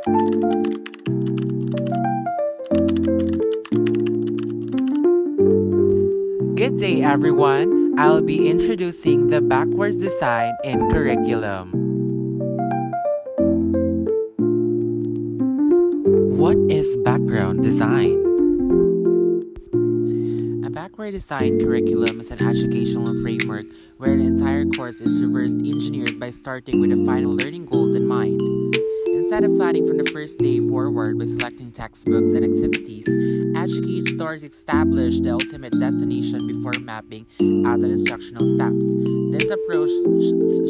Good day, everyone. I'll be introducing the backwards design in curriculum. What is background design? A backward design curriculum is an educational framework where an entire course is reverse engineered by starting with the final learning goals in mind. Instead of planning from the first day forward by selecting textbooks and activities, educators establish the ultimate destination before mapping out the instructional steps. This approach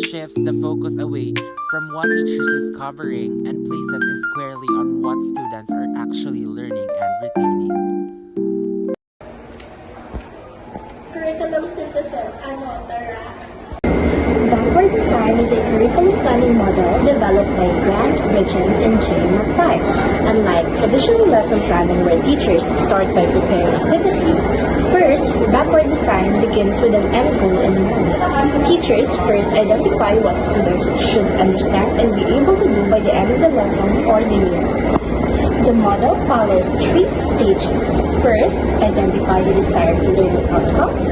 shifts the focus away from what teachers is covering and places it squarely on what students are actually learning and retaining. Curriculum synthesis and Monterey. Backward design is a curriculum planning model developed by Grant, Richens, and J. McTighe. Unlike traditional lesson planning where teachers start by preparing activities, first, backward design begins with an end goal in mind. Teachers first identify what students should understand and be able to do by the end of the lesson or the year. The model follows three stages. First, identify the desired learning outcomes.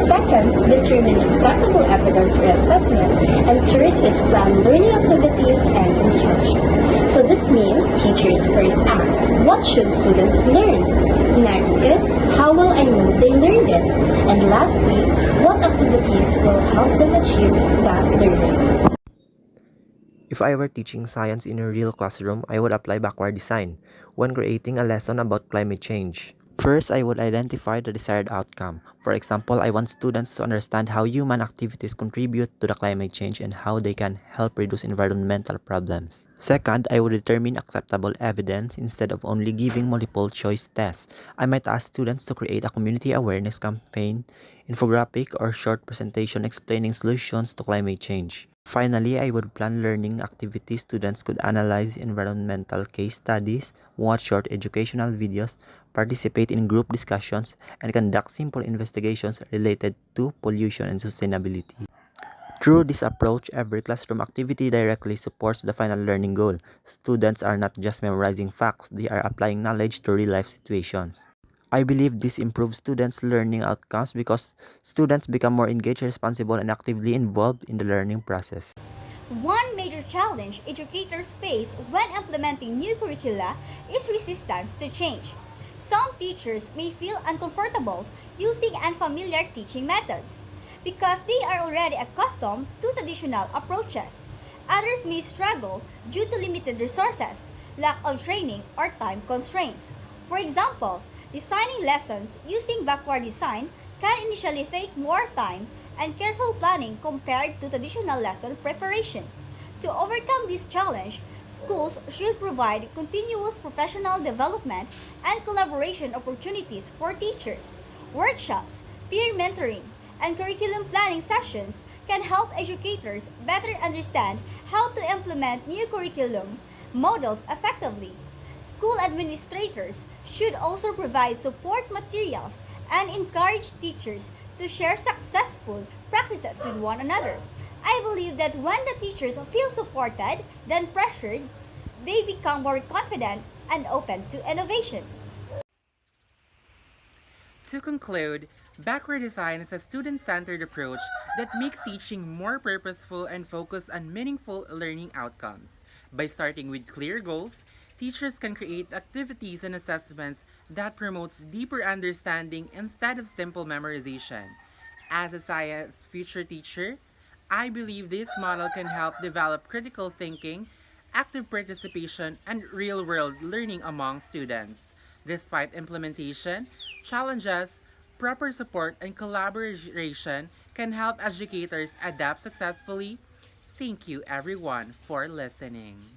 Second, determine acceptable evidence for assessment. And third is plan learning activities and instruction. So this means teachers first ask, what should students learn? Next is, how will I know they learned it? And lastly, what activities will help them achieve that learning? If I were teaching science in a real classroom, I would apply backward design when creating a lesson about climate change. First, I would identify the desired outcome. For example, I want students to understand how human activities contribute to the climate change and how they can help reduce environmental problems. Second, I would determine acceptable evidence instead of only giving multiple choice tests. I might ask students to create a community awareness campaign, infographic, or short presentation explaining solutions to climate change. Finally, I would plan learning activities. Students could analyze environmental case studies, watch short educational videos, participate in group discussions, and conduct simple investigations related to pollution and sustainability. Through this approach, every classroom activity directly supports the final learning goal. Students are not just memorizing facts, they are applying knowledge to real-life situations. I believe this improves students' learning outcomes because students become more engaged, responsible, and actively involved in the learning process. One major challenge educators face when implementing new curricula is resistance to change. Some teachers may feel uncomfortable using unfamiliar teaching methods because they are already accustomed to traditional approaches. Others may struggle due to limited resources, lack of training, or time constraints. For example, designing lessons using backward design can initially take more time and careful planning compared to traditional lesson preparation. To overcome this challenge, schools should provide continuous professional development and collaboration opportunities for teachers. Workshops, peer mentoring, and curriculum planning sessions can help educators better understand how to implement new curriculum models effectively. School administrators should also provide support materials and encourage teachers to share successful practices with one another. I believe that when the teachers feel supported than pressured, they become more confident and open to innovation. To conclude, backward design is a student-centered approach that makes teaching more purposeful and focused on meaningful learning outcomes. By starting with clear goals, teachers can create activities and assessments that promotes deeper understanding instead of simple memorization. As a science future teacher, I believe this model can help develop critical thinking, active participation, and real-world learning among students. Despite implementation, challenges, proper support, and collaboration can help educators adapt successfully. Thank you everyone for listening.